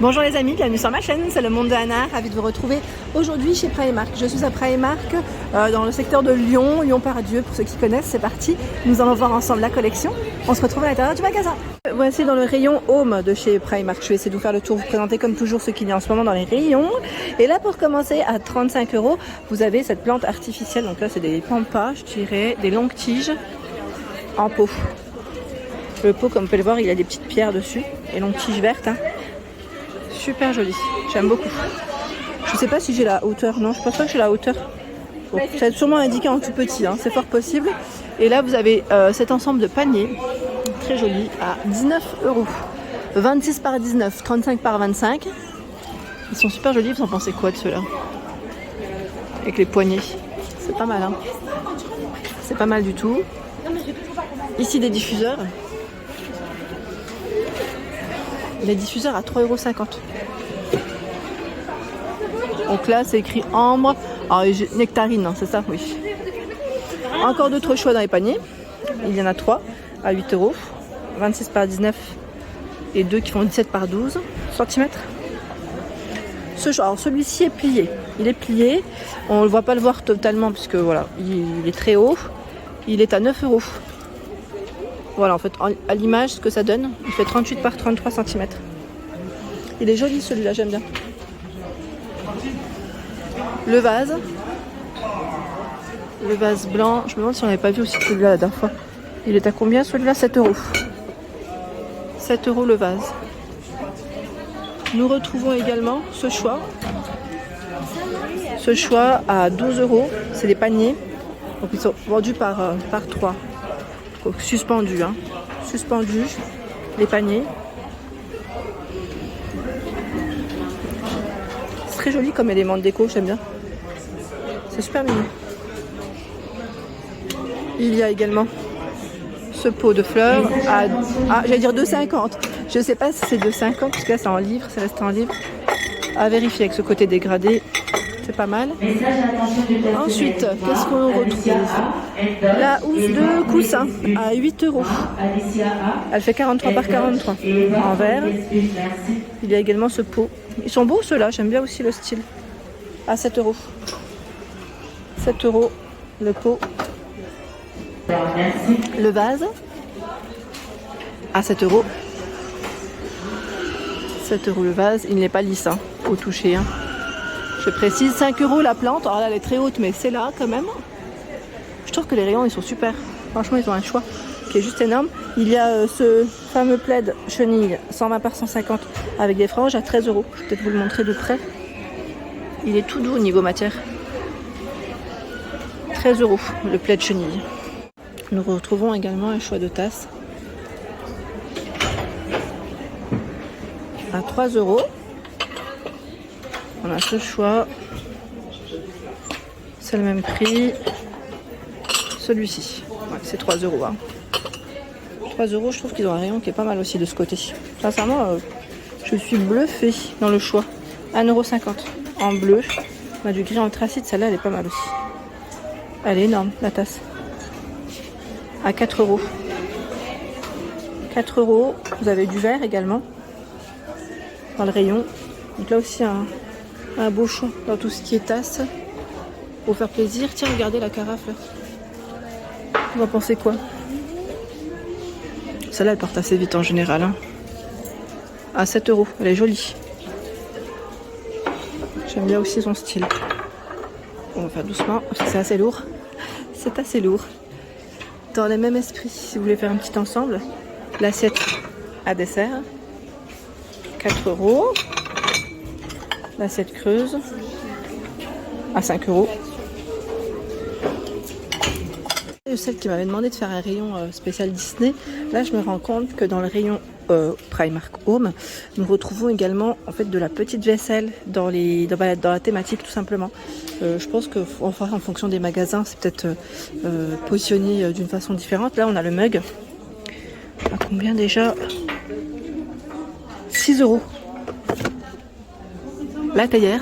Bonjour les amis, bienvenue sur ma chaîne, c'est le monde de Anna, ravie de vous retrouver aujourd'hui chez Primark. Je suis à Primark dans le secteur de Lyon, Lyon-Pardieu pour ceux qui connaissent, c'est parti. Nous allons voir ensemble la collection, on se retrouve à l'intérieur du magasin. Voici dans le rayon Home de chez Primark, je vais essayer de vous faire le tour, vous présenter comme toujours ce qu'il y a en ce moment dans les rayons. Et là pour commencer à 35 €, vous avez cette plante artificielle, donc là c'est des pampas, je dirais, des longues tiges en pot. Le pot comme vous pouvez le voir il a des petites pierres dessus, et longues tiges vertes. Super joli, j'aime beaucoup. Je sais pas si j'ai la hauteur, non je pense pas que j'ai la hauteur. Bon, c'est sûrement indiqué en tout petit, c'est fort possible. Et là vous avez cet ensemble de paniers, très joli, à 19 €. 26 par 19, 35 par 25. Ils sont super jolis, vous en pensez quoi de ceux-là? Avec les poignées, c'est pas mal C'est pas mal du tout. Ici des diffuseurs. Les diffuseurs à 3,50 €. Donc là c'est écrit ambre, nectarine, c'est ça? Oui. Encore d'autres choix dans les paniers. Il y en a 3 à 8 €, 26 par 19 et 2 qui font 17 par 12 cm. Alors celui-ci est plié. Il est plié. On ne va pas le voir totalement puisque voilà, il est très haut. Il est à 9 €. Voilà, en fait, à l'image, ce que ça donne, il fait 38 par 33 cm. Il est joli celui-là, j'aime bien. Le vase blanc, je me demande si on n'avait pas vu aussi celui-là la dernière fois. Il est à combien celui-là? 7 €. 7 € le vase. Nous retrouvons également ce choix. Ce choix à 12 €. C'est des paniers. Donc ils sont vendus par 3. Suspendus, suspendus, les paniers. C'est très joli comme élément de déco, j'aime bien. C'est super mignon. Il y a également ce pot de fleurs à, j'allais dire 2,50 €. Je sais pas si c'est 2,50 € parce que là c'est en livre, c'est resté en livre. À vérifier avec ce côté dégradé. C'est pas mal. Ensuite, qu'est-ce qu'on retrouve? La housse de coussin à 8 €. Elle fait 43 par 43 en verre. Il y a également ce pot. Ils sont beaux ceux-là, j'aime bien aussi le style. À 7 €. 7 € le pot. Le vase à 7 €. 7 € le vase. Il n'est pas lisse au toucher. Je précise, 5 € la plante. Alors là, elle est très haute, mais c'est là quand même. Je trouve que les rayons, ils sont super. Franchement, ils ont un choix qui est juste énorme. Il y a ce fameux plaid chenille 120 par 150 avec des franges à 13 €. Je vais peut-être vous le montrer de près. Il est tout doux au niveau matière. 13 € le plaid chenille. Nous retrouvons également un choix de tasses à 3 €. On a ce choix, c'est le même prix, celui-ci, ouais, c'est 3 €. 3 €, je trouve qu'ils ont un rayon qui est pas mal aussi de ce côté. Sincèrement, je suis bluffée dans le choix. 1,50 € en bleu, on a du gris anthracite, celle-là elle est pas mal aussi. Elle est énorme la tasse. À 4 €. 4 €, vous avez du verre également dans le rayon. Donc là aussi un beau choix dans tout ce qui est tasse pour faire plaisir. Tiens, regardez la carafe là. Vous en pensez quoi? Celle-là elle porte assez vite en général. À 7 €, elle est jolie. J'aime bien aussi son style. On va faire doucement parce que c'est assez lourd. C'est assez lourd. Dans le même esprit, si vous voulez faire un petit ensemble, l'assiette à dessert, 4 €. L'assiette creuse à 5 €. Celle qui m'avait demandé de faire un rayon spécial Disney, là je me rends compte que dans le rayon Primark Home, nous retrouvons également en fait de la petite vaisselle dans la thématique tout simplement. Je pense qu'en fonction des magasins, c'est peut-être positionné d'une façon différente. Là on a le mug. À combien déjà? 6 €. La théière,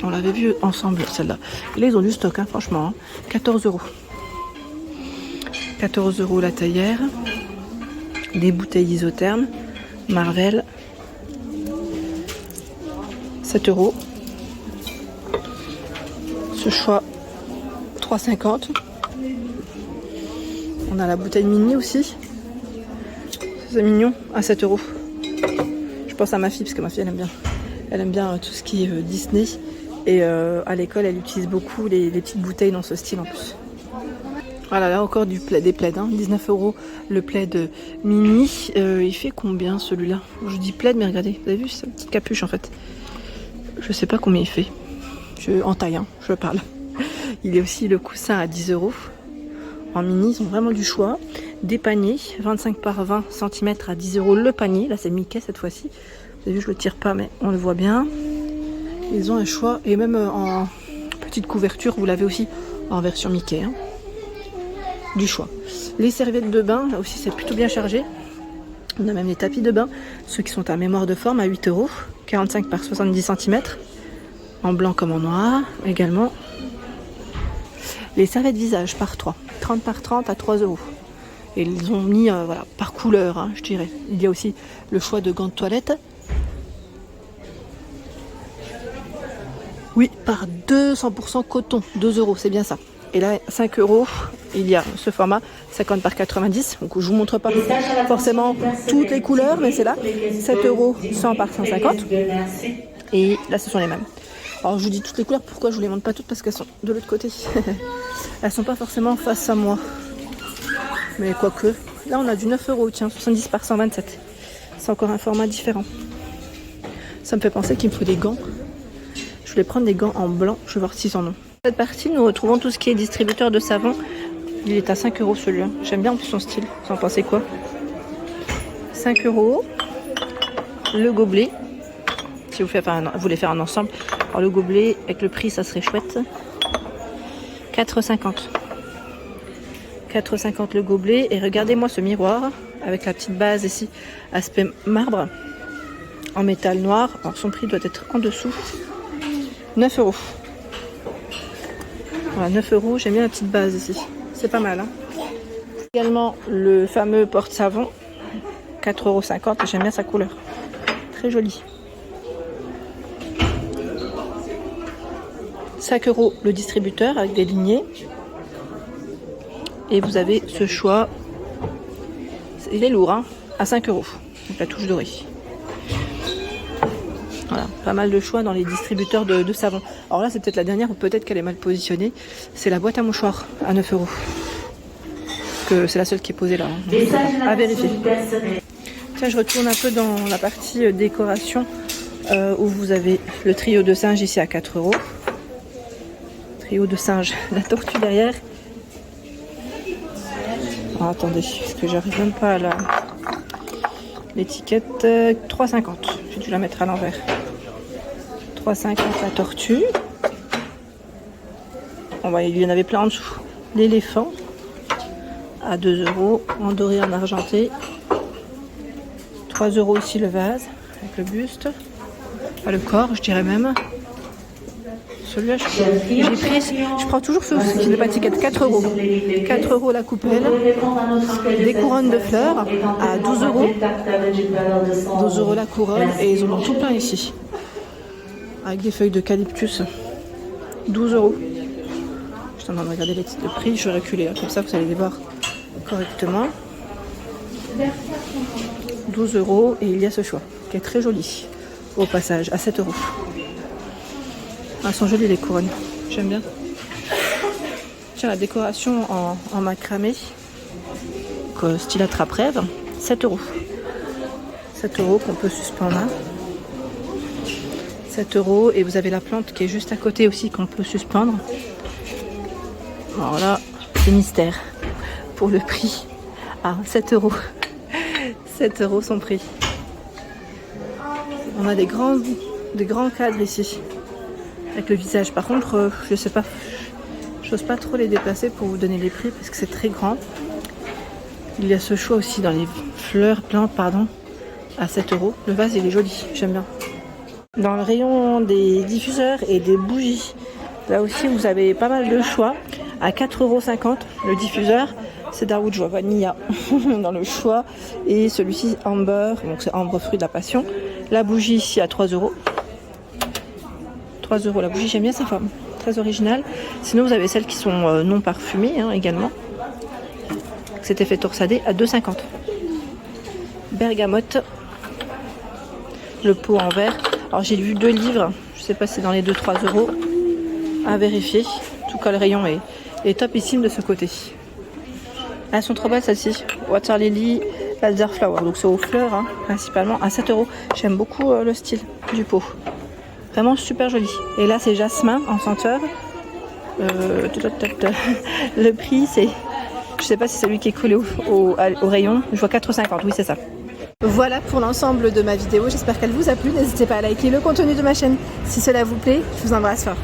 on l'avait vu ensemble celle-là. Et là ils ont du stock, franchement. 14 €. 14 € la théière. Des bouteilles isothermes. Marvel. 7 €. Ce choix 3,50 €. On a la bouteille mini aussi. C'est mignon, à 7 €. Je pense à ma fille parce que ma fille elle aime bien tout ce qui est Disney. Et à l'école elle utilise beaucoup les petites bouteilles dans ce style en plus. Voilà, là encore des plaids, hein. 19 € le plaid mini. Il fait combien celui-là? Je dis plaid, mais regardez, vous avez vu, c'est une petite capuche en fait. Je sais pas combien il fait. En taille, hein, je parle. Il y a aussi le coussin à 10 €. En mini, ils ont vraiment du choix. Des paniers, 25 par 20 cm à 10 € le panier. Là, c'est Mickey cette fois-ci. Vous avez vu, je le tire pas, mais on le voit bien. Ils ont un choix. Et même en petite couverture, vous l'avez aussi en version Mickey. Hein. Du choix. Les serviettes de bain, là aussi, c'est plutôt bien chargé. On a même les tapis de bain. Ceux qui sont à mémoire de forme à 8 €. 45 par 70 cm. En blanc comme en noir également. Les serviettes visage par 3. 30 par 30 à 3 €. Et ils ont mis voilà, par couleur, hein, je dirais. Il y a aussi le choix de gants de toilette. Oui, par 200% coton, 2 €, c'est bien ça. Et là, 5 €, il y a ce format 50 par 90. Donc je vous montre pas forcément toutes les couleurs, mais c'est là. 7 € 100 par 150. Et là, ce sont les mêmes. Alors je vous dis toutes les couleurs, pourquoi je vous les montre pas toutes? Parce qu'elles sont de l'autre côté. Elles sont pas forcément face à moi. Mais quoique, là on a du 9 €, tiens, 70 par 127. C'est encore un format différent. Ça me fait penser qu'il me faut des gants. Je voulais prendre des gants en blanc, je vais voir s'ils en ont. Cette partie, nous retrouvons tout ce qui est distributeur de savon. Il est à 5 € celui-là. J'aime bien en plus son style. Vous en pensez quoi? 5 €. Le gobelet. Si vous voulez faire un ensemble. Alors le gobelet, avec le prix, ça serait chouette. 4,50 €. 4,50 € le gobelet. Et regardez-moi ce miroir avec la petite base ici, aspect marbre, en métal noir. Alors son prix doit être en dessous. 9 €. Voilà, 9 €. J'aime bien la petite base ici. C'est pas mal. Hein. Également le fameux porte-savon. 4,50 €. J'aime bien sa couleur. Très jolie. 5 € le distributeur avec des lignées. Et vous avez ce choix. Il est lourd, hein, à 5 €. Donc la touche dorée. Voilà, pas mal de choix dans les distributeurs de savon. Alors là, c'est peut-être la dernière ou peut-être qu'elle est mal positionnée. C'est la boîte à mouchoirs à 9 €. Que c'est la seule qui est posée là. Hein. À vérifier. Tiens, je retourne un peu dans la partie décoration où vous avez le trio de singes ici à 4 €. Trio de singes, la tortue derrière. Oh, attendez, parce que j'arrive même pas à l'étiquette. 3,50 €. J'ai dû la mettre à l'envers. 3,50 € la tortue. Bon, bah, il y en avait plein en dessous. L'éléphant à 2 € en doré, en argenté. 3 € aussi le vase avec le buste. Enfin, le corps, je dirais même. Celui-là, je prends toujours ceux qui n'ont pas d'étiquette. 4 €. 4 € la coupelle. Des couronnes de fleurs à 12 €. 12 € la couronne. Et ils en ont tout plein ici. Avec des feuilles d'eucalyptus. 12 €. Je suis en train de regarder les titres de prix. Je vais reculer. Hein, comme ça, vous allez les voir correctement. 12 € et il y a ce choix qui est très joli au passage à 7 €. Elles sont jolies les couronnes, j'aime bien. Tiens, la décoration en macramé, style attrape-rêve, 7 €. 7 € qu'on peut suspendre. 7 € et vous avez la plante qui est juste à côté aussi qu'on peut suspendre. Alors là, c'est mystère pour le prix. Ah, 7 €. 7 € son prix. On a des grands cadres ici. Avec le visage. Par contre, je sais pas. J'ose pas trop les déplacer pour vous donner les prix parce que c'est très grand. Il y a ce choix aussi dans les plantes, pardon, à 7 €. Le vase, il est joli. J'aime bien. Dans le rayon des diffuseurs et des bougies, là aussi, vous avez pas mal de choix. À 4,50 € le diffuseur. C'est Darwood Joie Vanilla dans le choix. Et celui-ci Amber, donc c'est Ambre fruit de la passion. La bougie ici à 3 €. 3 € la bougie, j'aime bien sa forme, très originale. Sinon vous avez celles qui sont non parfumées hein, également. Cet effet torsadé à 2,50 €. Bergamote. Le pot en verre. Alors j'ai vu 2 livres, je sais pas si c'est dans les 2-3 € à vérifier. En tout cas le rayon est topissime de ce côté. Elles sont trop belles celles-ci. Water Lily, Elderflower, donc c'est aux fleurs hein, principalement à 7 €. J'aime beaucoup le style du pot. Vraiment super joli. Et là c'est jasmin en senteur. Le prix c'est, je sais pas si c'est celui qui est collé au rayon. Je vois 4,50 €, oui c'est ça. Voilà pour l'ensemble de ma vidéo, j'espère qu'elle vous a plu. N'hésitez pas à liker le contenu de ma chaîne si cela vous plaît. Je vous embrasse fort.